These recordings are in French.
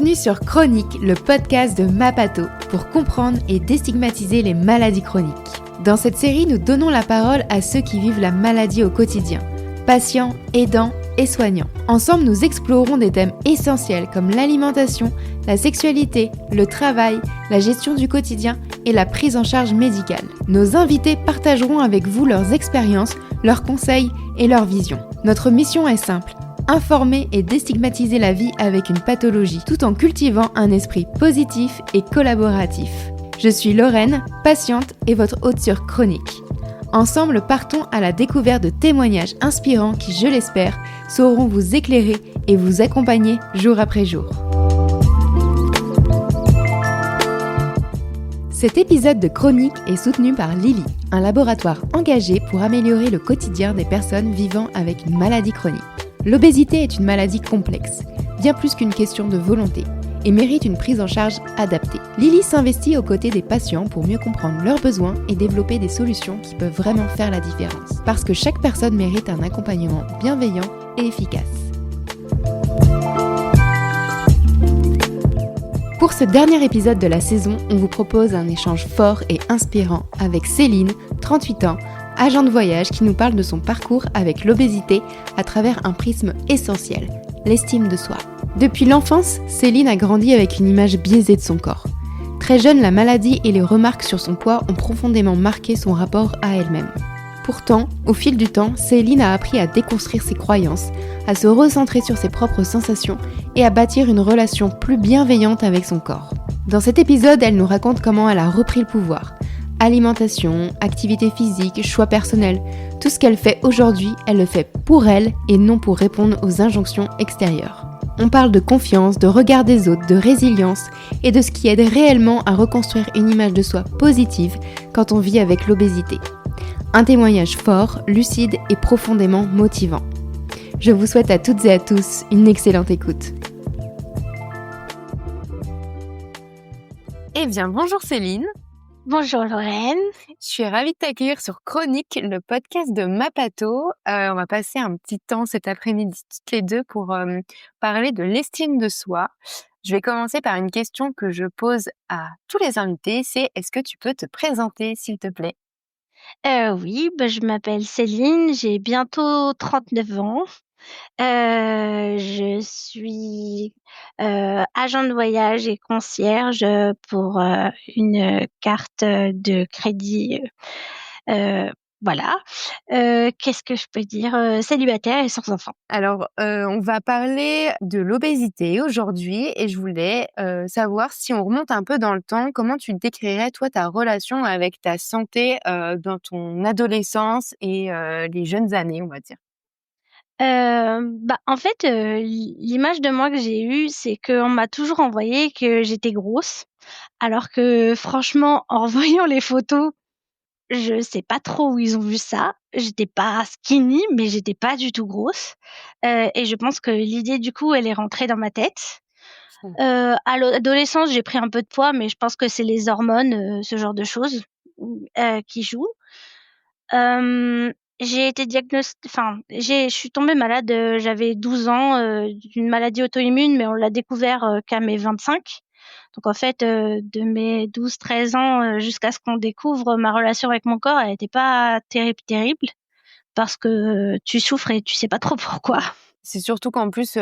Bienvenue sur Chronique, le podcast de Mapato, pour comprendre et déstigmatiser les maladies chroniques. Dans cette série, nous donnons la parole à ceux qui vivent la maladie au quotidien, patients, aidants et soignants. Ensemble, nous explorerons des thèmes essentiels comme l'alimentation, la sexualité, le travail, la gestion du quotidien et la prise en charge médicale. Nos invités partageront avec vous leurs expériences, leurs conseils et leurs visions. Notre mission est simple: informer et déstigmatiser la vie avec une pathologie, tout en cultivant un esprit positif et collaboratif. Je suis Lorraine, patiente et votre hôte sur Chronique. Ensemble, partons à la découverte de témoignages inspirants qui, je l'espère, sauront vous éclairer et vous accompagner jour après jour. Cet épisode de Chronique est soutenu par Lily, un laboratoire engagé pour améliorer le quotidien des personnes vivant avec une maladie chronique. L'obésité est une maladie complexe, bien plus qu'une question de volonté, et mérite une prise en charge adaptée. Lily s'investit aux côtés des patients pour mieux comprendre leurs besoins et développer des solutions qui peuvent vraiment faire la différence. Parce que chaque personne mérite un accompagnement bienveillant et efficace. Pour ce dernier épisode de la saison, on vous propose un échange fort et inspirant avec Céline, 38 ans, agent de voyage qui nous parle de son parcours avec l'obésité à travers un prisme essentiel, l'estime de soi. Depuis l'enfance, Céline a grandi avec une image biaisée de son corps. Très jeune, la maladie et les remarques sur son poids ont profondément marqué son rapport à elle-même. Pourtant, au fil du temps, Céline a appris à déconstruire ses croyances, à se recentrer sur ses propres sensations et à bâtir une relation plus bienveillante avec son corps. Dans cet épisode, elle nous raconte comment elle a repris le pouvoir. Alimentation, activité physique, choix personnels, tout ce qu'elle fait aujourd'hui, elle le fait pour elle et non pour répondre aux injonctions extérieures. On parle de confiance, de regard des autres, de résilience et de ce qui aide réellement à reconstruire une image de soi positive quand on vit avec l'obésité. Un témoignage fort, lucide et profondément motivant. Je vous souhaite à toutes et à tous une excellente écoute. Eh bien, bonjour Céline. Bonjour Lorraine. Je suis ravie de t'accueillir sur Chronique, le podcast de Mapato. On va passer un petit temps cet après-midi toutes les deux pour parler de l'estime de soi. Je vais commencer par une question que je pose à tous les invités, c'est: est-ce que tu peux te présenter, s'il te plaît? Oui, je m'appelle Céline, j'ai bientôt 39 ans. Je suis, agent de voyage et concierge, pour, une carte, de crédit, voilà. Qu'est-ce que je peux dire? Célibataire et sans enfant. Alors, on va parler de l'obésité aujourd'hui et je voulais savoir, si on remonte un peu dans le temps, comment tu décrirais, toi, ta relation avec ta santé dans ton adolescence et les jeunes années, on va dire? En fait, l'image de moi que j'ai eue, c'est qu'on m'a toujours envoyé que j'étais grosse, alors que franchement, en voyant les photos, je sais pas trop où ils ont vu ça. J'étais pas skinny, mais j'étais pas du tout grosse, et je pense que l'idée, du coup, elle est rentrée dans ma tête. Mmh. À l'adolescence, j'ai pris un peu de poids, mais je pense que c'est les hormones, ce genre de choses, qui jouent. J'ai été je suis tombée malade, j'avais 12 ans, d'une maladie auto-immune, mais on l'a découvert, qu'à mes 25. Donc en fait, de mes 12-13 ans, jusqu'à ce qu'on découvre ma relation avec mon corps, elle était pas terrible, terrible parce que, tu souffres et tu sais pas trop pourquoi. C'est surtout qu'en plus,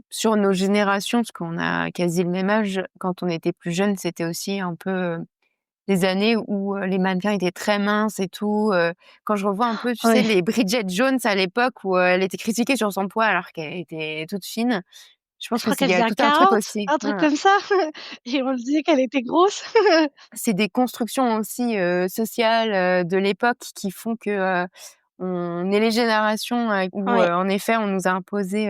sur nos générations, parce qu'on a quasi le même âge, quand on était plus jeunes, c'était aussi un peu, les années où, les mannequins étaient très minces et tout, quand je revois un peu, tu sais, Ouais, les Bridget Jones à l'époque où, elle était critiquée sur son poids alors qu'elle était toute fine. Je pense je que crois c'est il qu'elle y faisait a un tout un truc 40, aussi. un truc Voilà. comme ça et on disait qu'elle était grosse. C'est des constructions aussi, sociales, de l'époque qui font que, on est les générations, où, Ouais, en effet, on nous a imposé,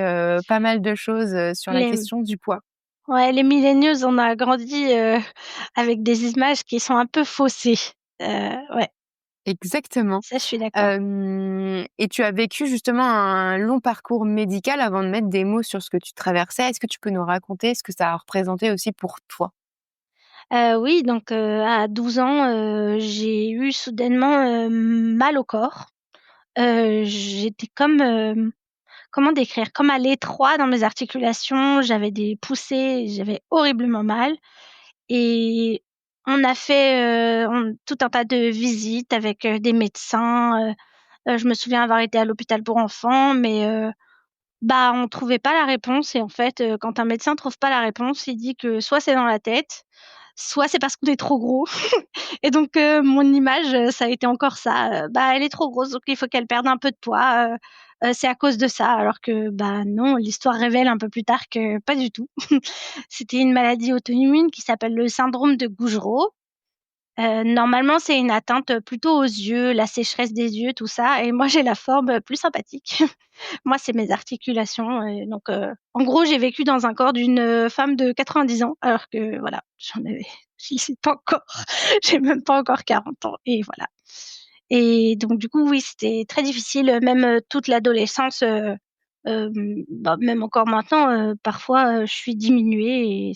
pas mal de choses, sur la les question du poids. ouais, les millennials, on a grandi, avec des images qui sont un peu faussées. Ouais, Exactement. ça je suis d'accord. Et tu as vécu justement un long parcours médical avant de mettre des mots sur ce que tu traversais. Est-ce que tu peux nous raconter ce que ça a représenté aussi pour toi? Oui, donc à 12 ans, j'ai eu soudainement, mal au corps. J'étais comment décrire? Comme à l'étroit dans mes articulations, j'avais des poussées, j'avais horriblement mal et on a fait, tout un tas de visites avec, des médecins, je me souviens avoir été à l'hôpital pour enfants, mais bah, on trouvait pas la réponse et en fait, quand un médecin trouve pas la réponse, il dit que soit c'est dans la tête, soit c'est parce qu'on est trop gros et donc mon image, ça a été encore ça, bah, elle est trop grosse donc il faut qu'elle perde un peu de poids, c'est à cause de ça. Alors que, bah, non, l'histoire révèle un peu plus tard que pas du tout. C'était une maladie auto-immune qui s'appelle le syndrome de Gougerot. Normalement, c'est une atteinte, plutôt aux yeux, la sécheresse des yeux, tout ça et moi j'ai la forme, plus sympathique. Moi, c'est mes articulations et donc en gros, j'ai vécu dans un corps d'une, femme de 90 ans alors que voilà, j'y suis pas encore, j'ai même pas encore 40 ans et voilà et donc du coup, oui, c'était très difficile, même, toute l'adolescence, bah, même encore maintenant, parfois, je suis diminuée et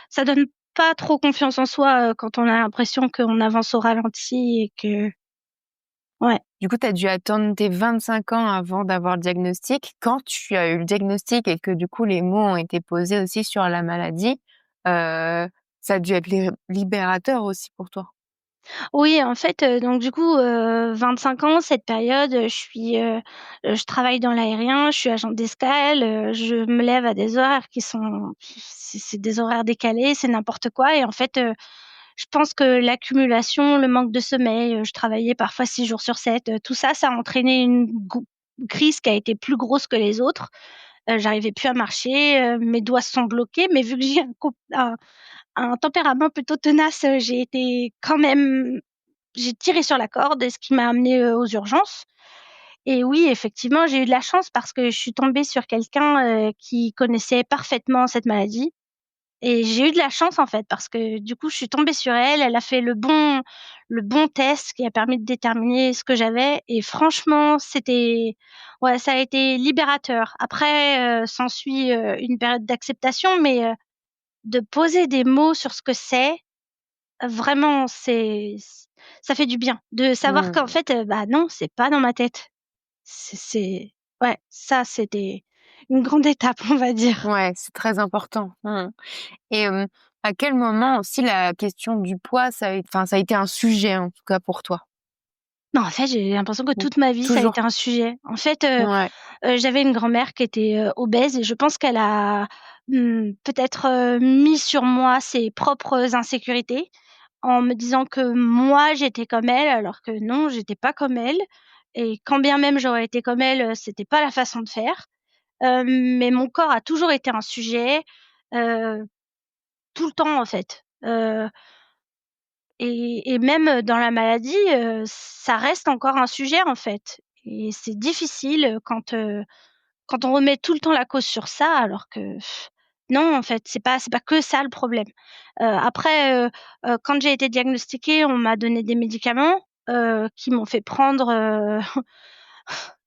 ça donne pas trop confiance en soi, quand on a l'impression qu'on avance au ralenti et que ouais. Du coup, tu as dû attendre tes 25 ans avant d'avoir le diagnostic. Quand tu as eu le diagnostic et que du coup les mots ont été posés aussi sur la maladie, ça a dû être libérateur aussi pour toi? Oui, en fait, donc du coup, 25 ans, cette période, je travaille dans l'aérien, je suis agent d'escale, je me lève à des horaires qui sont c'est des horaires décalés, c'est n'importe quoi et en fait, je pense que l'accumulation, le manque de sommeil, je travaillais parfois 6 jours sur 7, tout ça, ça a entraîné une crise qui a été plus grosse que les autres. J'arrivais plus à marcher, mes doigts se sont bloqués, mais vu que j'ai un tempérament plutôt tenace, j'ai été quand même j'ai tiré sur la corde et ce qui m'a amenée, aux urgences et oui, effectivement, j'ai eu de la chance parce que je suis tombée sur quelqu'un, qui connaissait parfaitement cette maladie et j'ai eu de la chance, en fait, parce que du coup, je suis tombée sur elle, elle a fait le bon test qui a permis de déterminer ce que j'avais et franchement, c'était ouais, ça a été libérateur. Après, s'ensuit, une période d'acceptation mais de poser des mots sur ce que c'est, vraiment, ça fait du bien de savoir qu'en Mmh. fait, bah, non, c'est pas dans ma tête. C'est ouais, ça, c'était une grande étape, on va dire. Ouais, c'est très important. Mmh. Et à quel moment aussi la question du poids, ça a été un sujet en tout cas pour toi? Non, en fait, j'ai l'impression que Ou toute ma vie, ça a été toujours? un sujet. En fait, Ouais. j'avais une grand-mère qui était, obèse et je pense qu'elle a, peut-être, mis sur moi ses propres insécurités, en me disant que moi, j'étais comme elle, alors que non, j'étais pas comme elle et quand bien même j'aurais été comme elle, c'était pas la façon de faire. Mais mon corps a toujours été un sujet, heu, tout le temps en fait, et même, dans la maladie, ça reste encore un sujet en fait et c'est difficile, quand on remet tout le temps la cause sur ça alors que non en fait, c'est pas que ça le problème. Après, quand j'ai été diagnostiquée, on m'a donné des médicaments, qui m'ont fait prendre,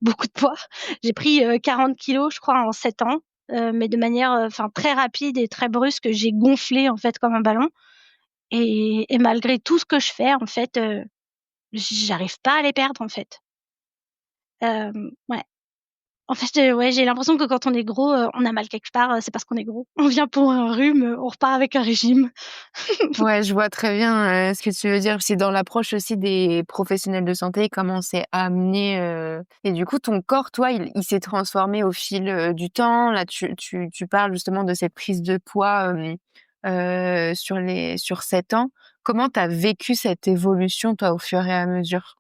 beaucoup de poids. J'ai pris, 40 kilogrammes je crois en 7 ans, mais de manière, enfin très rapide et très brusque. J'ai gonflé en fait comme un ballon et malgré tout ce que je fais en fait, j'arrive pas à les perdre en fait. Ouais. En fait, ouais, j'ai l'impression que quand on est gros, on a mal quelque part, c'est parce qu'on est gros. On vient pour un rhume, on repart avec un régime. Ouais, je vois très bien, ce que tu veux dire. C'est dans l'approche aussi des professionnels de santé, comment c'est amené, et du coup, ton corps, toi, il s'est transformé au fil, du temps. Là, tu parles justement de cette prise de poids, sur 7 ans. Comment tu as vécu cette évolution, toi, au fur et à mesure?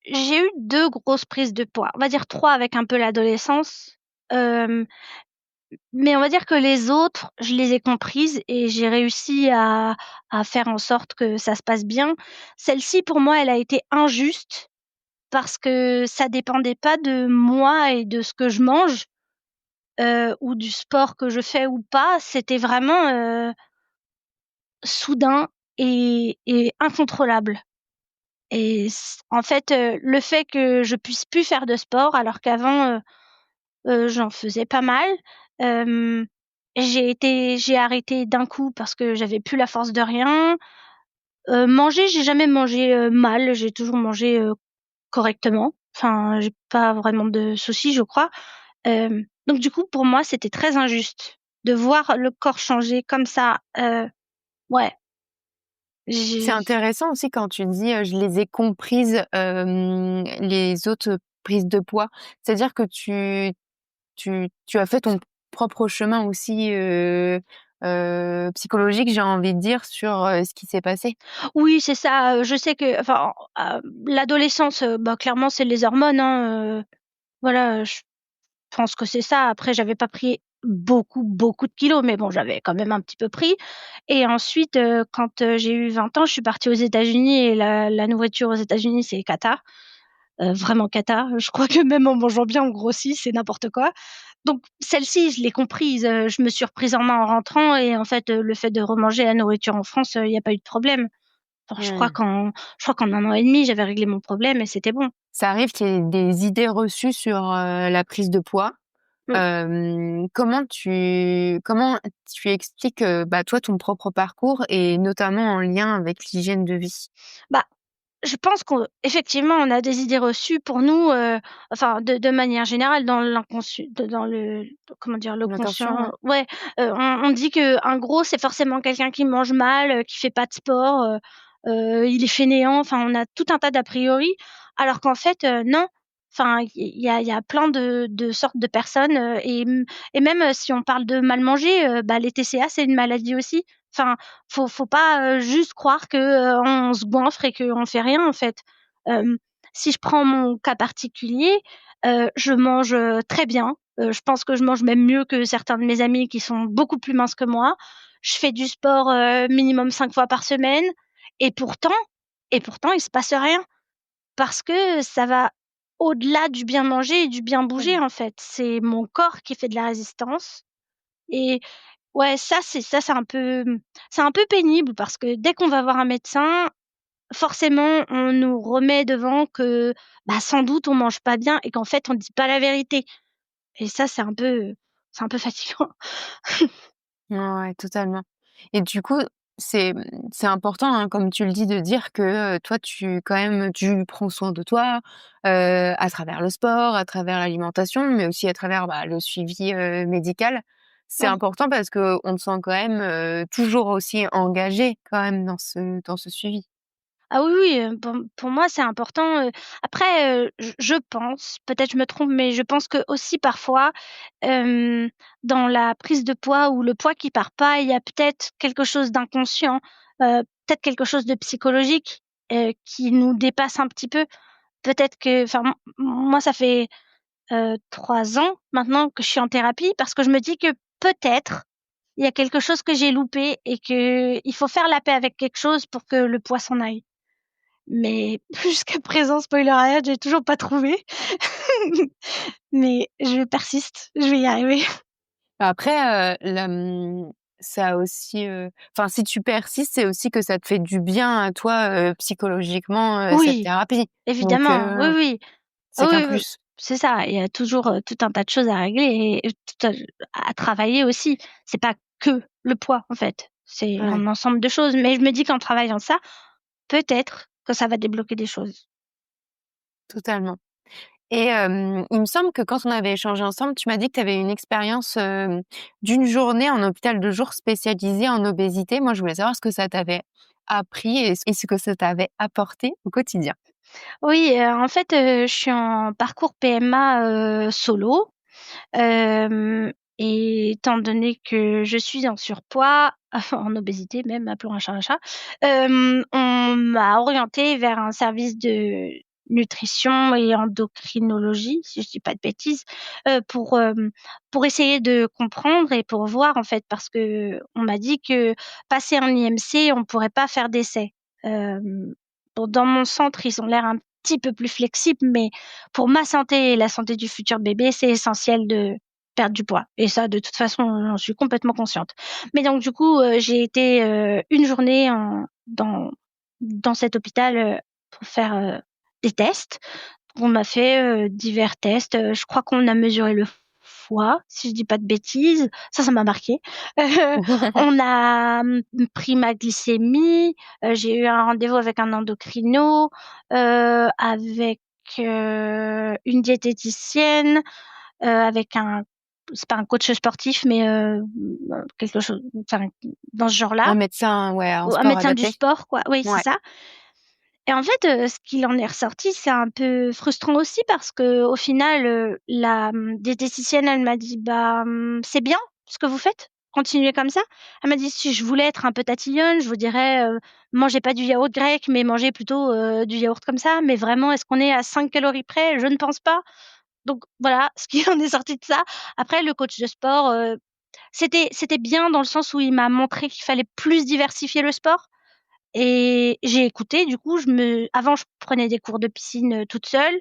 J'ai eu 2 grosses prises de poids. On va dire 3 avec un peu l'adolescence. Hem Mais on va dire que les autres, je les ai comprises et j'ai réussi à faire en sorte que ça se passe bien. Celle-ci, pour moi, elle a été injuste parce que ça dépendait pas de moi et de ce que je mange, ou du sport que je fais ou pas. C'était vraiment, soudain et incontrôlable et en fait, le fait que je puisse plus faire de sport alors qu'avant, j'en faisais pas mal. Hem, j'ai arrêté d'un coup parce que j'avais plus la force de rien. Manger, j'ai jamais mangé, mal, j'ai toujours mangé, correctement. Enfin, j'ai pas vraiment de soucis, je crois. Donc du coup, pour moi, c'était très injuste de voir le corps changer comme ça. Ouais, C'est j'ai intéressant aussi quand tu dis, «Je les ai comprises», les autres prises de poids. C'est-à-dire que tu as fait ton propre chemin aussi, psychologique, j'ai envie de dire, sur, ce qui s'est passé? oui, c'est ça, je sais que enfin, l'adolescence, bah, clairement, c'est les hormones, hein, voilà, je pense que c'est ça. Après, j'avais pas pris beaucoup, beaucoup de kilos, mais bon, j'avais quand même un petit peu pris et ensuite, quand, j'ai eu 20 ans, je suis partie aux États-Unis et la nourriture aux États-Unis, c'est cata, vraiment cata. Je crois que même en mangeant bien, on grossit, c'est n'importe quoi. Donc celle-ci, je l'ai comprise, je me suis reprise en main en rentrant et en fait, le fait de remanger la nourriture en France, il y a pas eu de problème. Enfin, Mmh. je crois qu'en 1 an et demi, j'avais réglé mon problème et c'était bon. Ça arrive qu'il y ait des idées reçues sur, la prise de poids. Mmh. Comment tu expliques, bah, toi, ton propre parcours et notamment en lien avec l'hygiène de vie? Bah, je pense qu'effectivement, on a des idées reçues pour nous, enfin de manière générale dans l'inconscient, dans le comment dire? Le L'intention, conscient, ouais. ouais, on dit qu'un gros, c'est forcément quelqu'un qui mange mal, qui fait pas de sport, il est fainéant, enfin on a tout un tas d'a priori, alors qu'en fait, non. Enfin, il y a plein de sortes de personnes, et même, si on parle de mal manger, bah, les TCA, c'est une maladie aussi. Enfin, faut pas, juste croire que, on se goinfre et qu'on fait rien en fait. Hem, Si je prends mon cas particulier, je mange, très bien. Je pense que je mange même mieux que certains de mes amis qui sont beaucoup plus minces que moi. Je fais du sport, minimum 5 fois par semaine et pourtant il se passe rien parce que ça va au-delà du bien manger et du bien bouger Mmh. en fait. C'est mon corps qui fait de la résistance et ouais, c'est c'est un peu pénible parce que dès qu'on va voir un médecin, forcément, on nous remet devant que, bah, sans doute on mange pas bien et qu'en fait on dit pas la vérité et ça, c'est un peu fatigant. Ouais, ouais, totalement. Et du coup, c'est important, hein, comme tu le dis, de dire que, toi, quand même, tu prends soin de toi, à travers le sport, à travers l'alimentation, mais aussi à travers, bah, le suivi, médical. C'est Oui. important parce qu'on te sent quand même, toujours aussi engagé quand même dans ce suivi. Ah oui, oui, pour moi, c'est important, après, je pense, peut-être je me trompe, mais je pense que aussi parfois, hem, dans la prise de poids ou le poids qui part pas, il y a peut-être quelque chose d'inconscient, peut-être quelque chose de psychologique, qui nous dépasse un petit peu. Peut-être que enfin, moi, ça fait, 3 ans maintenant que je suis en thérapie parce que je me dis que peut-être, il y a quelque chose que j'ai loupé et qu'il faut faire la paix avec quelque chose pour que le poids s'en aille. Mais jusqu'à présent, spoiler alert, j'ai toujours pas trouvé. Mais je persiste, je vais y arriver. Après, ça a aussi, enfin, si tu persistes, c'est aussi que ça te fait du bien à toi, psychologiquement, cette Oui, thérapie. Donc évidemment, oui, oui. c'est Ah qu'un oui, oui, plus. c'est ça. Il y a toujours, tout un tas de choses à régler et tout à travailler aussi. C'est pas que le poids, en fait. C'est Ouais, un ensemble de choses. Mais je me dis qu'en travaillant ça, peut-être que ça va débloquer des choses. totalement. Et il me semble que quand on avait échangé ensemble, tu m'as dit que tu avais une expérience, d'une journée en hôpital de jour spécialisé en obésité. Moi, je voulais savoir ce que ça t'avait appris et ce que ça t'avait apporté au quotidien. Oui, en fait, je suis en parcours PMA, solo. Hem Et étant donné que je suis en surpoids, en obésité même, appelons un chat, on m'a orientée vers un service de nutrition et endocrinologie, si je dis pas de bêtises, pour essayer de comprendre et pour voir en fait, parce qu'on m'a dit que passé un IMC, on pourrait pas faire d'essai. Hem, bon, dans mon centre, ils ont l'air un petit peu plus flexibles, mais pour ma santé et la santé du futur bébé, c'est essentiel de perdre du poids et ça, de toute façon, j'en suis complètement consciente. Mais donc du coup, j'ai été, une journée dans cet hôpital, pour faire, des tests. On m'a fait, divers tests, je crois qu'on a mesuré le foie, si je dis pas de bêtises. Ça m'a marquée. On a, pris ma glycémie, j'ai eu un rendez-vous avec un endocrino, avec une diététicienne, avec un c'est pas un coach sportif, mais quelque chose, enfin, dans ce genre-là. Un médecin, ouais, en Ou un sport médecin du adapté. sport, quoi. Oui, c'est Ouais. ça. Et en fait, ce qu'il en est ressorti, c'est un peu frustrant aussi parce qu'au final, la, diététicienne, elle m'a dit: «Bah, c'est bien ce que vous faites, continuez comme ça». Elle m'a dit: «Si je voulais être un peu tatillonne, je vous dirais, mangez pas du yaourt grec, mais mangez plutôt, du yaourt comme ça, mais vraiment, est-ce qu'on est à 5 calories près? Je ne pense pas». Donc voilà, ce qui en est sorti de ça. Après le coach de sport, c'était bien dans le sens où il m'a montré qu'il fallait plus diversifier le sport. Et j'ai écouté, du coup, avant, je prenais des cours de piscine, toute seule.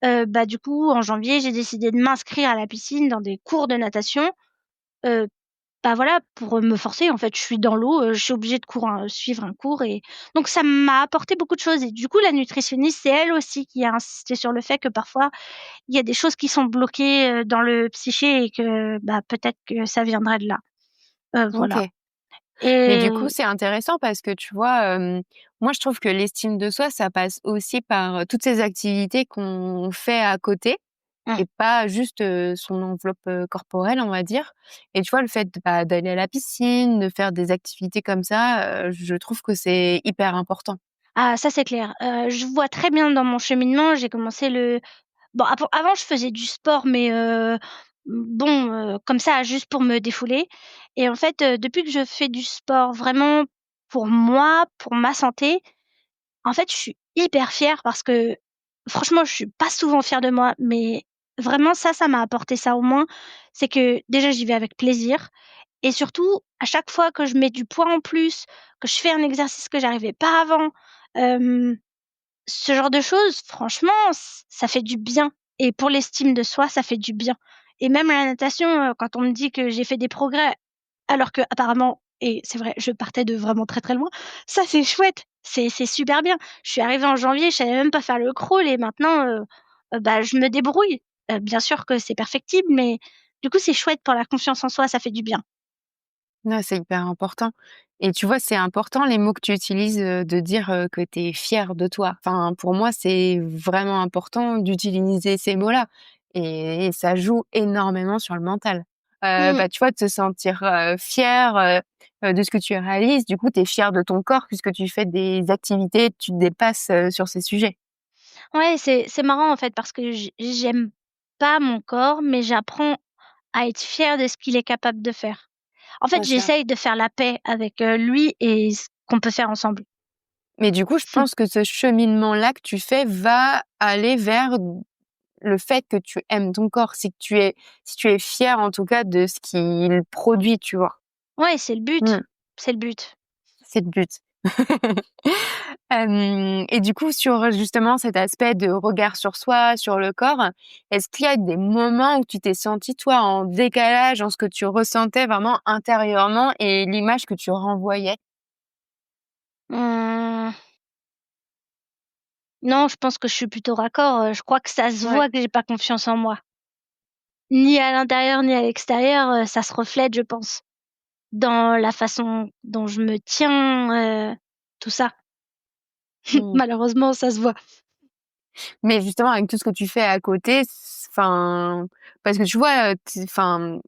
Bah, du coup, en janvier, j'ai décidé de m'inscrire à la piscine dans des cours de natation, heu, bah, voilà, pour, me forcer, en fait. Je suis dans l'eau, je suis obligée de suivre un cours et donc ça m'a apporté beaucoup de choses et du coup, la nutritionniste, c'est elle aussi qui a insisté sur le fait que parfois, il y a des choses qui sont bloquées, dans le psyché et que, bah, peut-être que ça viendrait de là. Voilà. OK. Mais du coup, Et c'est intéressant parce que tu vois, moi je trouve que l'estime de soi, ça passe aussi par, toutes ces activités qu'on fait à côté mmh. et pas juste, son enveloppe, corporelle, on va dire. Et tu vois, le fait, bah, d'aller à la piscine, de faire des activités comme ça, je trouve que c'est hyper important. Ah ça, c'est clair. Je vois très bien dans mon cheminement, j'ai commencé le bon, avant, je faisais du sport, mais bon, comme ça, juste pour me défouler et en fait, depuis que je fais du sport vraiment pour moi, pour ma santé, en fait, je suis hyper fière parce que franchement, je suis pas souvent fière de moi, mais vraiment ça m'a apporté ça au moins. C'est que déjà, j'y vais avec plaisir et surtout, à chaque fois que je mets du poids en plus, que je fais un exercice que j'arrivais pas avant, hem ce genre de choses, franchement, ça fait du bien et pour l'estime de soi, ça fait du bien et même la natation, quand on me dit que j'ai fait des progrès, alors qu'apparemment et c'est vrai, je partais de vraiment très, très loin, ça c'est chouette, c'est super bien. Je suis arrivée en janvier, je savais même pas faire le crawl et maintenant, bah, je me débrouille. Bien sûr que c'est perfectible, mais du coup, c'est chouette pour la confiance en soi, ça fait du bien. Ouais, c'est hyper important. Et tu vois, c'est important les mots que tu utilises, de dire, que tu es fière de toi. Enfin, pour moi, c'est vraiment important d'utiliser ces mots-là et ça joue énormément sur le mental. Mmh. Bah, tu vois, de se sentir, fière, de ce que tu réalises. Du coup, tu es fière de ton corps puisque tu fais des activités, tu te dépasses, sur ces sujets. Ouais, c'est marrant en fait parce que j'aime pas mon corps, mais j'apprends à être fière de ce qu'il est capable de faire. En fait, Ouais, ça. j'essaye de faire la paix avec, lui et ce qu'on peut faire ensemble. Mais du coup, je pense que ce cheminement-là que tu fais va aller vers le fait que tu aimes ton corps, si tu es fière en tout cas de ce qu'il produit, tu vois? Ouais, c'est le but, Mmh, c'est le but. c'est le but. Et du coup, sur justement cet aspect de regard sur soi, sur le corps, est-ce qu'il y a des moments où tu t'es sentie, toi, en décalage en ce que tu ressentais vraiment intérieurement et l'image que tu renvoyais? Mmh, non, je pense que je suis plutôt raccord, je crois que ça se Ouais. voit que j'ai pas confiance en moi. Ni à l'intérieur, ni à l'extérieur, ça se reflète, je pense, dans la façon dont je me tiens, tout ça. Mmh. Malheureusement, ça se voit. Mais justement, avec tout ce que tu fais à côté, enfin, parce que tu vois, enfin,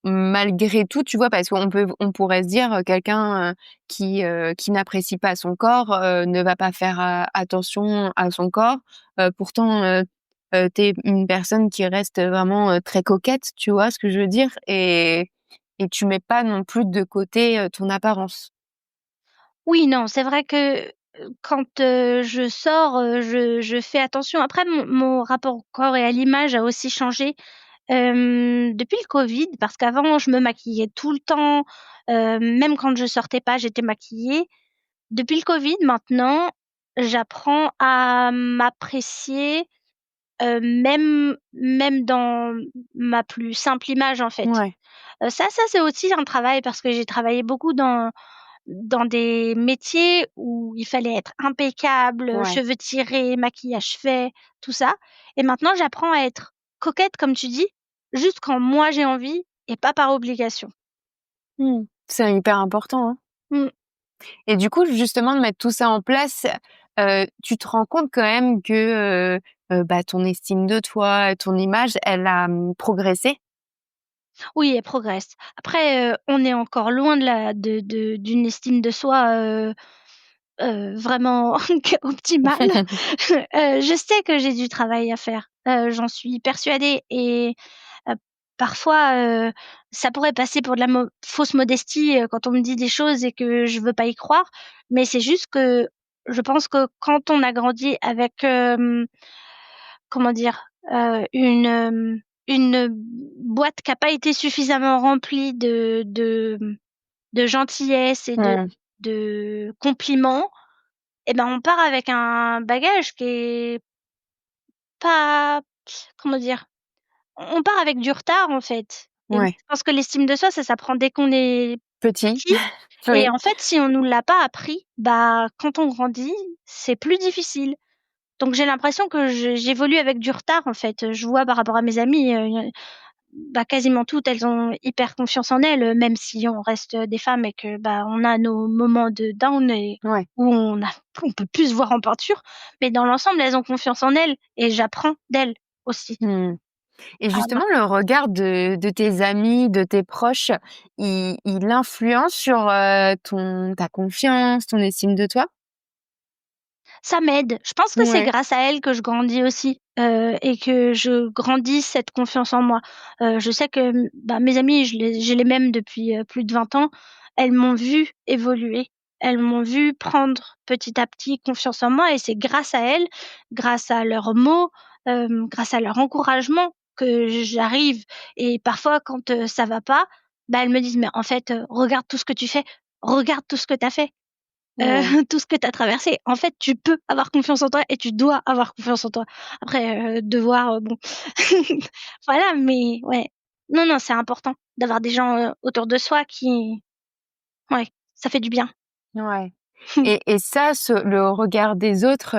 malgré tout, tu vois, parce on pourrait se dire, quelqu'un, qui n'apprécie pas son corps, ne va pas faire, attention à son corps. Pourtant, tu une personne qui reste vraiment, très coquette, tu vois ce que je veux dire? Et tu mets pas non plus de côté, ton apparence. Oui, non, c'est vrai que, quand, je sors, je fais attention. Après mon rapport au corps et à l'image a aussi changé, depuis le Covid, parce qu'avant je me maquillais tout le temps, même quand je sortais pas, j'étais maquillée. Depuis le Covid, maintenant, j'apprends à m'apprécier, même dans ma plus simple image, en fait. Ouais, Ça c'est aussi un travail parce que j'ai travaillé beaucoup dans des métiers où il fallait être impeccable, ouais. cheveux tirés, maquillage fait, tout ça et maintenant j'apprends à être coquette comme tu dis, juste quand moi j'ai envie et pas par obligation. Mmh. C'est hyper important, hein. Mmh. Et du coup, justement, de mettre tout ça en place, tu te rends compte quand même que, ton estime de toi, ton image, elle a, progressé? Oui, elle progresse. Après, on est encore loin de la de d'une estime de soi, vraiment optimale. Je sais que j'ai du travail à faire, j'en suis persuadée et heu, parfois, ça pourrait passer pour de la fausse modestie, quand on me dit des choses et que je veux pas y croire, mais c'est juste que je pense que quand on a grandi avec, comment dire? Une boîte qui a pas été suffisamment remplie de gentillesse et de Mmh. compliments, et ben, on part avec un bagage qui est pas, comment dire? On part avec du retard, en fait, et moi, Ouais. je pense que l'estime de soi, ça s'apprend dès qu'on est Petit? petit, et Oui. en fait, si on nous l'a pas appris, bah, quand on grandit, c'est plus difficile. Donc j'ai l'impression que j'évolue avec du retard, en fait. Je vois par rapport à mes amies, bah, quasiment toutes, elles ont hyper confiance en elles, même si on reste, des femmes et que, bah, on a nos moments de down et Ouais. où on peut plus se voir en peinture, mais dans l'ensemble, elles ont confiance en elles et j'apprends d'elles aussi. Mmh. Et Ah bah, justement, le regard de tes amis, de tes proches, il influence sur, ta confiance, ton estime de toi? ça m'aide. Je pense que c'est Ouais. grâce à elles que je grandis aussi, et que je grandis cette confiance en moi. Je sais que, bah, mes amies, j'ai les mêmes depuis, plus de 20 ans. Elles m'ont vue évoluer. Elles m'ont vue prendre petit à petit confiance en moi et c'est grâce à elles, grâce à leurs mots, grâce à leur encouragement que j'arrive, et parfois quand, ça va pas, bah, elles me disent: «Mais en fait, regarde tout ce que tu fais, regarde tout ce que tu as fait». Mmh. Tout ce que tu as traversé. En fait, tu peux avoir confiance en toi et tu dois avoir confiance en toi. Après, devoir, bon, voilà, mais ouais. Non, non, c'est important d'avoir des gens, autour de soi qui, ouais, ça fait du bien. Ouais. Et ça, le regard des autres,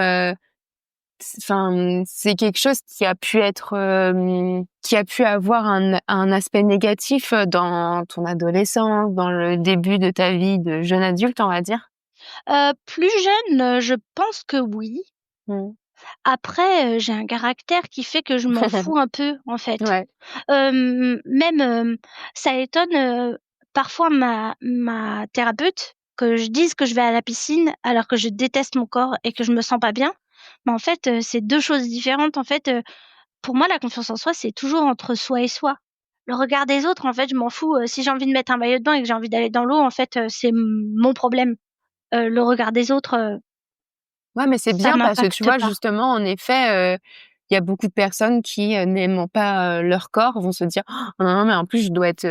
c'est quelque chose qui a pu être, qui a pu avoir un aspect négatif, dans ton adolescence, dans le début de ta vie de jeune adulte, on va dire? Plus jeune, je pense que oui. Mmh. Après, j'ai un caractère qui fait que je m'en fous un peu, en fait. Ouais. Même, ça étonne, parfois ma thérapeute que je dise que je vais à la piscine alors que je déteste mon corps et que je me sens pas bien. Mais en fait, c'est 2 choses différentes. En fait, pour moi, la confiance en soi, c'est toujours entre soi et soi. Le regard des autres, en fait, je m'en fous, si j'ai envie de mettre un maillot de bain et que j'ai envie d'aller dans l'eau, en fait, c'est mon problème. Le regard des autres, Ouais, mais c'est ça bien parce que tu m'impacte vois, pas. justement, en effet, il y a beaucoup de personnes qui, n'aimant pas, leur corps vont se dire: «Oh non, non, mais en plus je dois être»,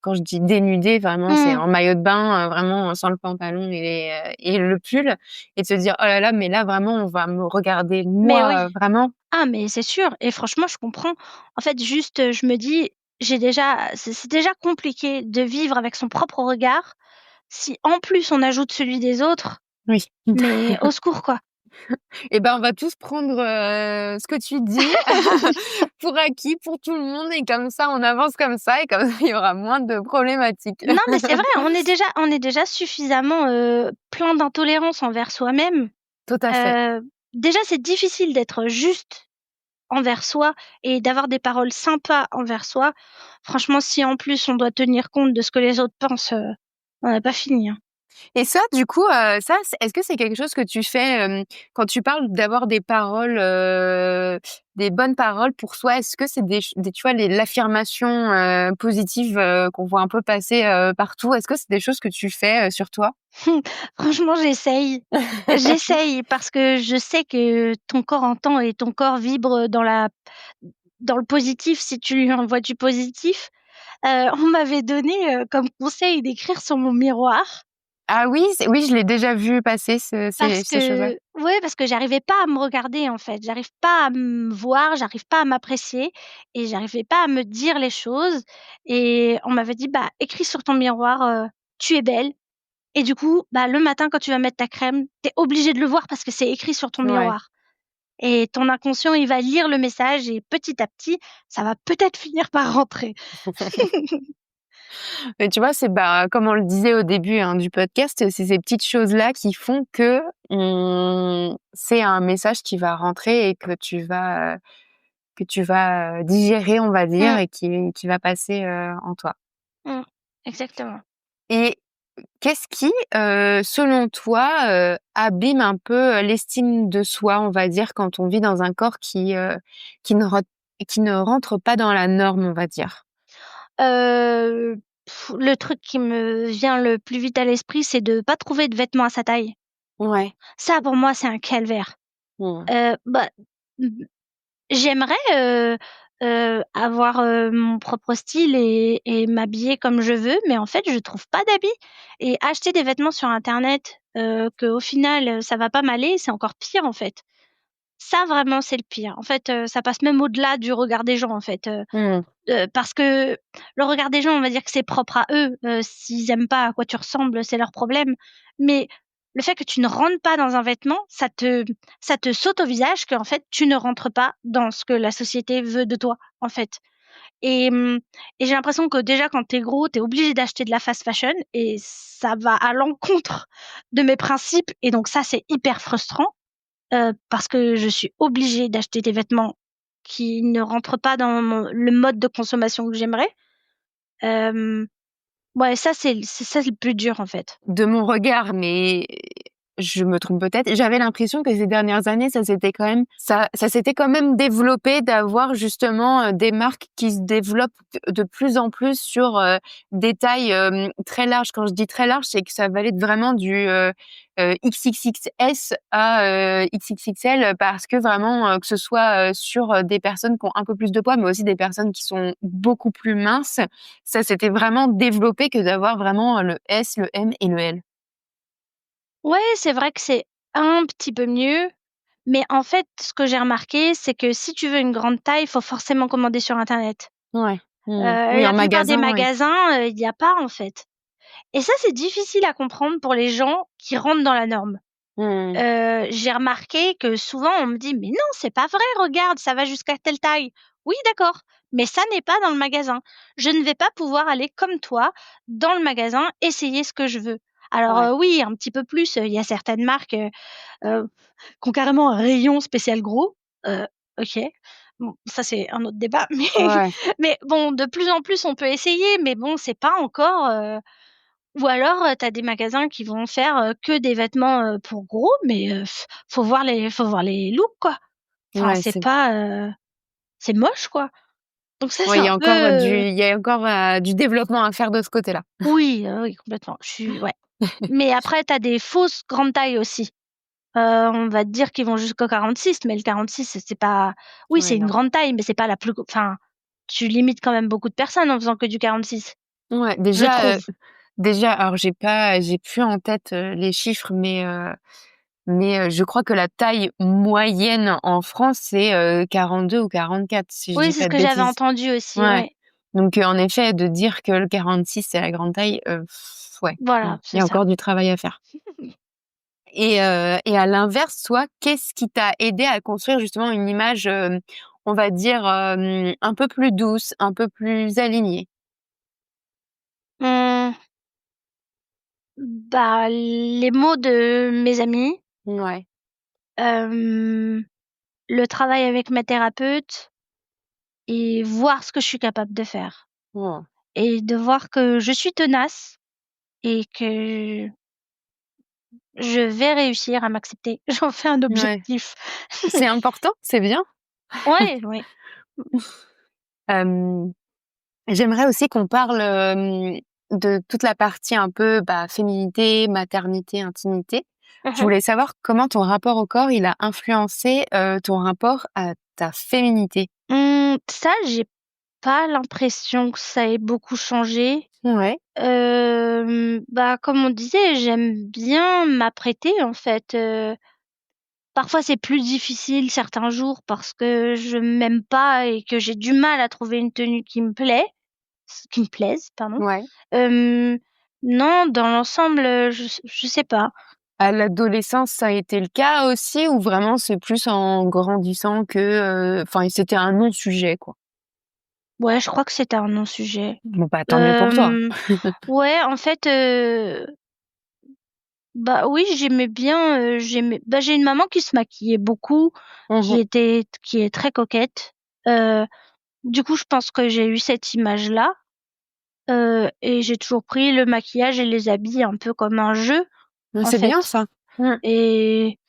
quand je dis dénudée, vraiment, c'est Mmh. en maillot de bain, vraiment sans le pantalon et le pull et de se dire: «Oh là là, mais là vraiment on va me regarder Mais moi, oui. vraiment». Ah mais c'est sûr, et franchement je comprends. En fait juste, je me dis, c'est déjà compliqué de vivre avec son propre regard. Si en plus on ajoute celui des autres, Oui. mais au secours quoi. Et ben, on va tous prendre, ce que tu dis pour acquis pour tout le monde et comme ça on avance comme ça et comme ça il y aura moins de problématiques. Non mais c'est vrai, on est déjà suffisamment, plein d'intolérance envers soi-même. Tout à fait. Heu, Déjà c'est difficile d'être juste envers soi et d'avoir des paroles sympas envers soi. Franchement si en plus on doit tenir compte de ce que les autres pensent, on n'a pas fini, hein. Et ça, du coup, ça, est-ce que c'est quelque chose que tu fais, quand tu parles d'avoir des paroles, des bonnes paroles pour soi? Est-ce que c'est des tu vois, l'affirmation, positive, qu'on voit un peu passer, partout? Est-ce que c'est des choses que tu fais, sur toi? Franchement, j'essaye. J'essaye parce que je sais que ton corps entend et ton corps vibre dans le positif si tu lui envoies du positif. On m'avait donné, comme conseil d'écrire sur mon miroir Ah oui, oui, je l'ai déjà vu passer parce ces choses-là. que ouais, parce que j'arrivais pas à me regarder, en fait. J'arrive pas à me voir, j'arrive pas à m'apprécier et j'arrivais pas à me dire les choses, et on m'avait dit: «Bah, écris sur ton miroir, tu es belle». Et du coup, bah, le matin quand tu vas mettre ta crème, tu es obligé de le voir parce que c'est écrit sur ton Ouais. miroir, et ton inconscient, il va lire le message et petit à petit, ça va peut-être finir par rentrer. Mais tu vois, c'est comme on le disait au début du podcast, c'est ces petites choses-là qui font que c'est un message qui va rentrer et que tu vas digérer, on va dire, Mmh, et qui va passer en toi. mmh, exactement. Et qu'est-ce qui, selon toi, abîme un peu l'estime de soi, on va dire, quand on vit dans un corps qui ne, re- qui ne rentre pas dans la norme, on va dire? Heu, le truc qui me vient le plus vite à l'esprit, c'est de pas trouver de vêtements à sa taille. Ouais. Ça, pour moi, c'est un calvaire. Mmh. Bah, mmh, j'aimerais, avoir, mon propre style et m'habiller comme je veux, mais en fait, je trouve pas d'habits et acheter des vêtements sur internet, qu'au final, ça va pas m'aller, c'est encore pire, en fait. Ça, vraiment, c'est le pire. En fait, ça passe même au-delà du regard des gens, en fait, Mmh. parce que le regard des gens, on va dire que c'est propre à eux, s'ils aiment pas à quoi tu ressembles, c'est leur problème. Mais le fait que tu ne rentres pas dans un vêtement, ça te saute au visage qu'en fait, tu ne rentres pas dans ce que la société veut de toi, en fait. Et et j'ai l'impression que déjà quand tu es gros, tu es obligé d'acheter de la fast fashion et ça va à l'encontre de mes principes et donc ça, c'est hyper frustrant, parce que je suis obligée d'acheter des vêtements qui ne rentrent pas dans le mode de consommation que j'aimerais. Hem, ouais, ça, c'est ça le plus dur, en fait. De mon regard, mais je me trompe peut-être. J'avais l'impression que ces dernières années, ça s'était quand même développé d'avoir justement des marques qui se développent de plus en plus sur des tailles très larges. Quand je dis très large, c'est que ça va aller vraiment du XXXS à XXXL parce que vraiment que ce soit sur des personnes qui ont un peu plus de poids, mais aussi des personnes qui sont beaucoup plus minces. Ça s'était vraiment développé que d'avoir vraiment le S, le M et le L. Ouais, c'est vrai que c'est un petit peu mieux, mais en fait, ce que j'ai remarqué, c'est que si tu veux une grande taille, il faut forcément commander sur internet. Ouais. Mmh. Oui, en La plupart des magasin, oui. magasins, il y a pas, en fait et ça, c'est difficile à comprendre pour les gens qui rentrent dans la norme. Mmh. J'ai remarqué que souvent on me dit: «Mais non, c'est pas vrai, regarde, ça va jusqu'à telle taille». Oui, d'accord, mais ça n'est pas dans le magasin. Je ne vais pas pouvoir aller comme toi dans le magasin, essayer ce que je veux. Alors, Ouais. oui, un petit peu plus, il y a certaines marques, heu, qui ont carrément un rayon spécial gros, OK. Bon, ça c'est un autre débat, mais Ouais. mais bon, de plus en plus on peut essayer, mais bon, c'est pas encore, ou alors, tu as des magasins qui vont faire, que des vêtements, pour gros, mais faut voir les looks, quoi. Enfin, Ouais, c'est moche, quoi. Donc ça, c'est ouais, un peu, il y a encore du développement à faire de ce côté-là. oui, oui, complètement. Je suis ouais. Mais après, tu as des fausses grandes tailles aussi. On va te dire qu'ils vont jusqu'au 46, mais le 46, c'est pas oui, c'est Ouais, une non. grande taille, mais c'est pas la plus enfin, tu limites quand même beaucoup de personnes en faisant que du 46, Ouais, je trouve. déjà, alors j'ai plus en tête les chiffres, mais je crois que la taille moyenne en France, c'est 42 ou 44, si je Oui, dis c'est ce pas de que j'avais bêtises. entendu aussi, Ouais. ouais. Donc en effet, de dire que le 46 c'est la grande taille, ouais, Voilà, il c'est y a ça. encore du travail à faire. Et à l'inverse, toi, qu'est-ce qui t'a aidé à construire justement une image, on va dire, un peu plus douce, un peu plus alignée? Mmh, bah, les mots de mes amis, Ouais. hem, le travail avec ma thérapeute et voir ce que je suis capable de faire Mmh. et de voir que je suis tenace et que je vais réussir à m'accepter. J'en fais un Ouais. objectif. C'est important, c'est bien. Ouais, ouais. Hem, J'aimerais aussi qu'on parle, de toute la partie un peu, féminité, maternité, intimité. Mmh Je mh. voulais savoir comment ton rapport au corps, il a influencé, ton rapport à ta féminité? Ça, j'ai pas l'impression que ça ait beaucoup changé. Ouais, Bah, comme on disait, j'aime bien m'apprêter en fait, parfois c'est plus difficile certains jours parce que je m'aime pas et que j'ai du mal à trouver une tenue qui me plaise, pardon. ouais. Hem, non, dans l'ensemble, je sais pas. À l'adolescence, ça a été le cas aussi ou vraiment c'est plus en grandissant que, enfin, c'était un non-sujet, quoi? Ouais, je crois que c'était un non-sujet. Bon, bah, tant mieux pour toi. Ouais, en fait, bah oui, j'aimais bien, j'ai une maman qui se maquillait beaucoup, Mmh. qui est très coquette. Heu, du coup, je pense que j'ai eu cette image-là, et j'ai toujours pris le maquillage et les habits un peu comme un jeu, Ouais, en c'est bien fait. ça. Mmh. Et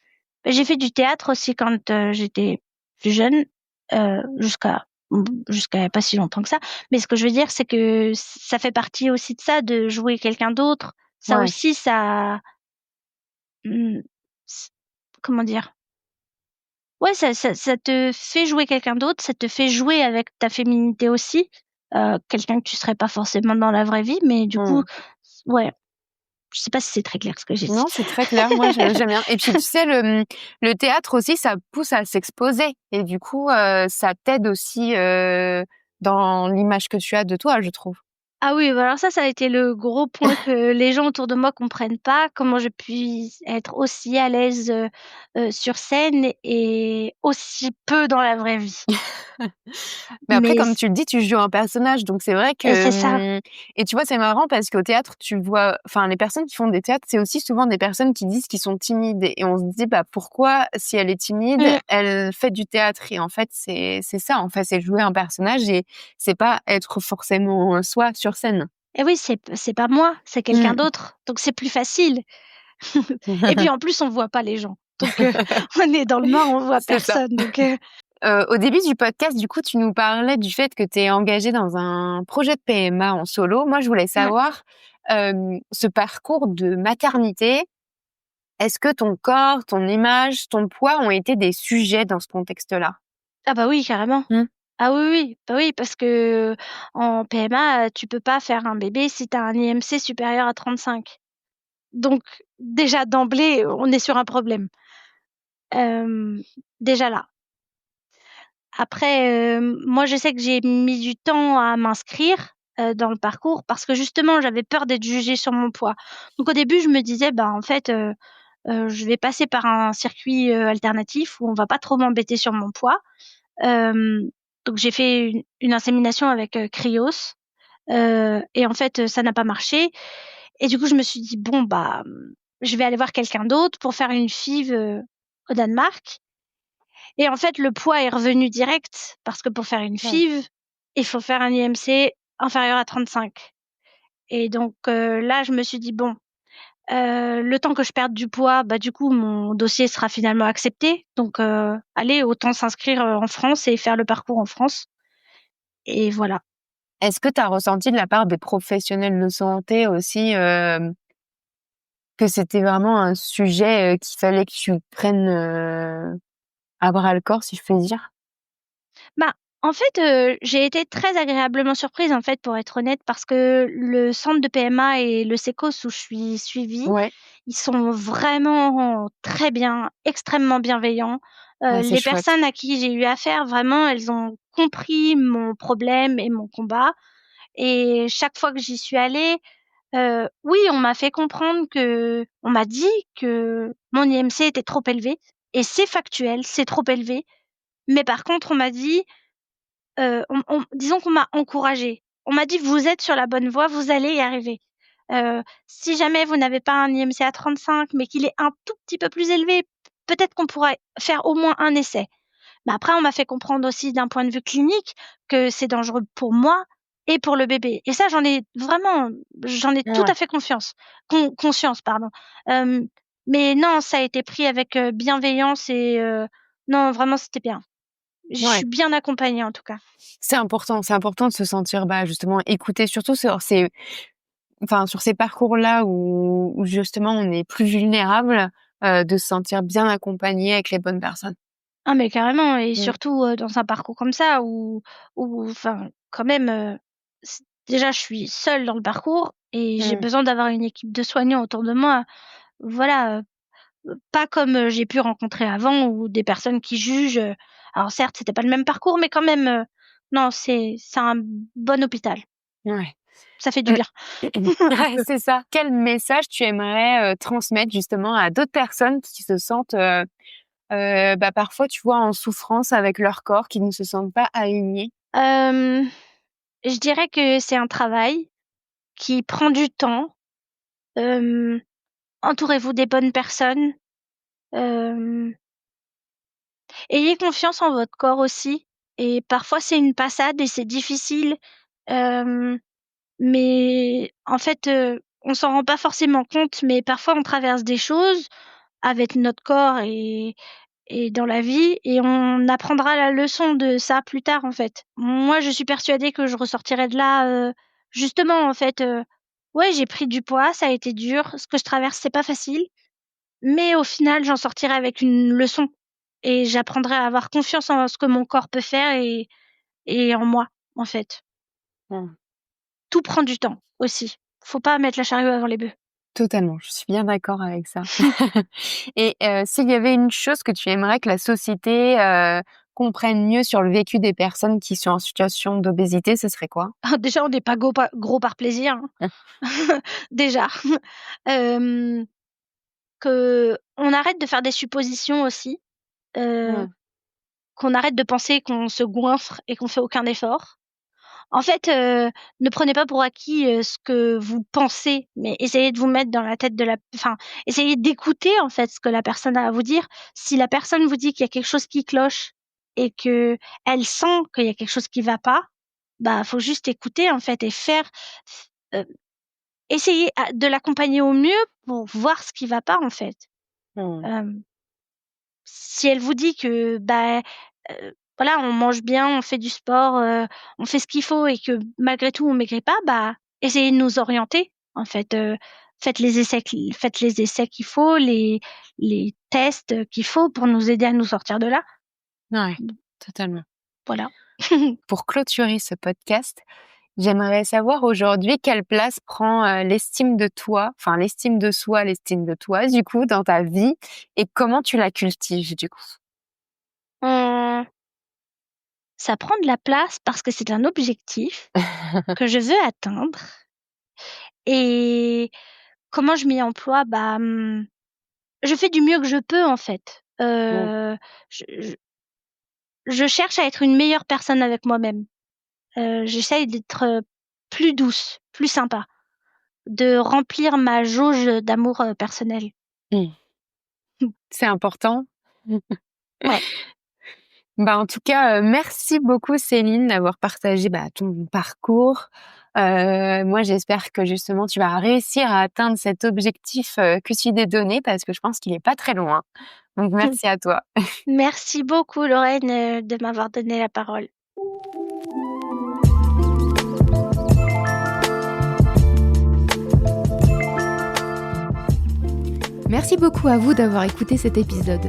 j'ai fait du théâtre aussi quand, j'étais plus jeune, jusqu'à il y a pas si longtemps que ça. Mais ce que je veux dire, c'est que ça fait partie aussi de ça, de jouer quelqu'un d'autre. Ça Ouais. aussi, mmh, c comment dire? Ouais, ça te fait jouer quelqu'un d'autre, ça te fait jouer avec ta féminité aussi, quelqu'un que tu serais pas forcément dans la vraie vie, mais du coup, Mmh. ouais, je sais pas si c'est très clair ce que j'ai dit. Non, c'est très clair. Moi, j'aime bien et puis, tu sais, le théâtre aussi, ça pousse à s'exposer et du coup, ça t'aide aussi, dans l'image que tu as de toi, je trouve. Ah oui, bah alors ça a été le gros point que les gens autour de moi comprennent pas, comment je puis être aussi à l'aise, sur scène et aussi peu dans la vraie vie. Mais après, Mais comme tu le dis, tu joues un personnage, donc c'est vrai c'est ça. que, et tu vois, c'est marrant parce qu'au théâtre, tu vois, enfin, les personnes qui font des théâtres, c'est aussi souvent des personnes qui disent qu'ils sont timides et on se dit, bah, pourquoi, si elle est timide, Mmh. elle fait du théâtre? Et en fait, c'est ça, en fait, c'est jouer un personnage et c'est pas être forcément soi sur scène. Et oui, c'est pas moi, c'est quelqu'un Mmh. d'autre, donc c'est plus facile. Et puis en plus, on voit pas les gens, donc on est dans le noir, on voit C'est ça. personne, donc Au début du podcast, du coup, tu nous parlais du fait que tu es engagée dans un projet de PMA en solo. Moi, je voulais ouais. savoir, ce parcours de maternité, est-ce que ton corps, ton image, ton poids ont été des sujets dans ce contexte-là? Ah bah oui, carrément. Mmh. Ah oui, oui, bah oui, parce que en PMA, tu peux pas faire un bébé si tu as un IMC supérieur à 35. Donc déjà d'emblée, on est sur un problème. Déjà là. Après, moi je sais que j'ai mis du temps à m'inscrire, dans le parcours parce que justement j'avais peur d'être jugée sur mon poids. Donc au début je me disais: «Bah, en fait, je vais passer par un circuit, alternatif où on va pas trop m'embêter sur mon poids». Hem, donc j'ai fait une insémination avec, Cryos, et en fait, ça n'a pas marché et du coup je me suis dit: «Bon, bah, je vais aller voir quelqu'un d'autre pour faire une FIV, au Danemark». Et en fait, le poids est revenu direct parce que pour faire une Ouais. FIV, il faut faire un IMC inférieur à 35 et donc là, je me suis dit: «Bon, le temps que je perde du poids, bah, du coup, mon dossier sera finalement accepté donc allez, autant s'inscrire, en France et faire le parcours en France» et voilà. Est-ce que tu as ressenti de la part des professionnels de santé aussi, que c'était vraiment un sujet, qu'il fallait que tu prennes, à bras le corps, si je puis dire? Bah, en fait, j'ai été très agréablement surprise, en fait, pour être honnête, parce que le centre de PMA et le Sécos où je suis suivie, Ouais. ils sont vraiment très bien, extrêmement bienveillants. Ah, c'est Les chouette. personnes à qui j'ai eu affaire, vraiment, elles ont compris mon problème et mon combat et chaque fois que j'y suis allée, oui, on m'a fait comprendre on m'a dit que mon IMC était trop élevé et c'est factuel, c'est trop élevé. Mais par contre, on m'a dit, on disons qu'on m'a encouragée. On m'a dit: «Vous êtes sur la bonne voie, vous allez y arriver. Si jamais vous n'avez pas un IMC à 35, mais qu'il est un tout petit peu plus élevé, peut-être qu'on pourra faire au moins un essai». Mais après, on m'a fait comprendre aussi d'un point de vue clinique que c'est dangereux pour moi et pour le bébé et ça, j'en ai tout Ouais. à fait conscience, pardon. Hem, mais non, ça a été pris avec, bienveillance et non, vraiment, c'était bien. Je Ouais. suis bien accompagnée en tout cas. C'est important de se sentir, bah, justement écouté, surtout sur ces, enfin, sur ces parcours-là où justement on est plus vulnérable, de se sentir bien accompagné avec les bonnes personnes. Ah mais carrément et Mmh. surtout, dans un parcours comme ça où enfin quand même, déjà je suis seule dans le parcours et j'ai Mmh. besoin d'avoir une équipe de soignants autour de moi. Voilà, pas comme, j'ai pu rencontrer avant ou des personnes qui jugent, alors certes c'était pas le même parcours mais quand même, non c'est un bon hôpital. Ouais. Ça fait du Mmh. bien. Un Ouais, peu. c'est ça. Quel message tu aimerais, transmettre justement à d'autres personnes qui se sentent, bah, parfois, tu vois, en souffrance avec leur corps, qui ne se sentent pas alignés? je dirais que c'est un travail qui prend du temps. Hem, Entourez-vous des bonnes personnes. Hem, Ayez confiance en votre corps aussi et parfois c'est une passade et c'est difficile, hem, mais en fait, on s'en rend pas forcément compte, mais parfois on traverse des choses avec notre corps et dans la vie et on apprendra la leçon de ça plus tard, en fait. Moi, je suis persuadée que je ressortirai de là, justement, en fait, ouais, j'ai pris du poids, ça a été dur, ce que je traverse, c'est pas facile, mais au final, j'en sortirai avec une leçon et j'apprendrai à avoir confiance en ce que mon corps peut faire et en moi, en fait. Mmh. Tout prend du temps aussi. Faut pas mettre la charrue avant les bœufs. Totalement, je suis bien d'accord avec ça. Et s'il y avait une chose que tu aimerais que la société, comprenne mieux sur le vécu des personnes qui sont en situation d'obésité, ce serait quoi? Déjà, on n'est pas gros par plaisir, hein. Déjà. Hem Qu'on arrête de faire des suppositions aussi, heu, Mmh. qu'on arrête de penser qu'on se goinfre et qu'on fait aucun effort. En fait, ne prenez pas pour acquis, ce que vous pensez, mais essayez de vous mettre dans la tête de la enfin, essayez d'écouter, en fait, ce que la personne a à vous dire. Si la personne vous dit qu'il y a quelque chose qui cloche et qu'elle sent qu'il y a quelque chose qui va pas, bah, faut juste écouter, en fait et faire f essayer de l'accompagner au mieux pour voir ce qui va pas, en fait. Mmh. Hem Si elle vous dit que, bah, voilà, on mange bien, on fait du sport, on fait ce qu'il faut et que malgré tout on maigrit pas, bah, essayez de nous orienter en fait, faites les essais qu'il faut, les tests qu'il faut pour nous aider à nous sortir de là. Ouais, Mmh, totalement. voilà. Pour clôturer ce podcast, j'aimerais savoir aujourd'hui quelle place prend, l'estime de toi, enfin l'estime de soi, l'estime de toi du coup dans ta vie et comment tu la cultives du coup? Mmh, Ça prend de la place parce que c'est un objectif que je veux atteindre et comment je m'y emploie? Bah, je fais du mieux que je peux en fait. Mmh. Je cherche à être une meilleure personne avec moi-même. J'essaye d'être, plus douce, plus sympa, de remplir ma jauge d'amour, personnel. Mmh. Mmh. C'est important. Ouais. Bah, en tout cas, merci beaucoup Céline d'avoir partagé, bah, ton parcours. Moi j'espère que justement tu vas réussir à atteindre cet objectif, que tu t'es donné parce que je pense qu'il est pas très loin. Donc merci à toi. Merci beaucoup Lorraine, de m'avoir donné la parole. Merci beaucoup à vous d'avoir écouté cet épisode.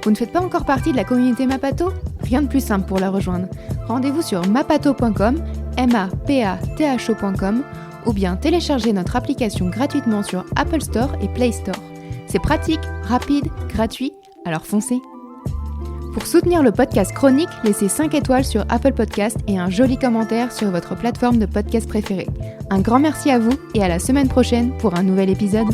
Vous ne faites pas encore partie de la communauté Mapato? Rien de plus simple pour la rejoindre. Rendez-vous sur mapato.com, mapatho.com, ou bien téléchargez notre application gratuitement sur Apple Store et Play Store. C'est pratique, rapide, gratuit, alors foncez! Pour soutenir le podcast Chronique, laissez 5 étoiles sur Apple Podcast et un joli commentaire sur votre plateforme de podcast préférée. Un grand merci à vous et à la semaine prochaine pour un nouvel épisode.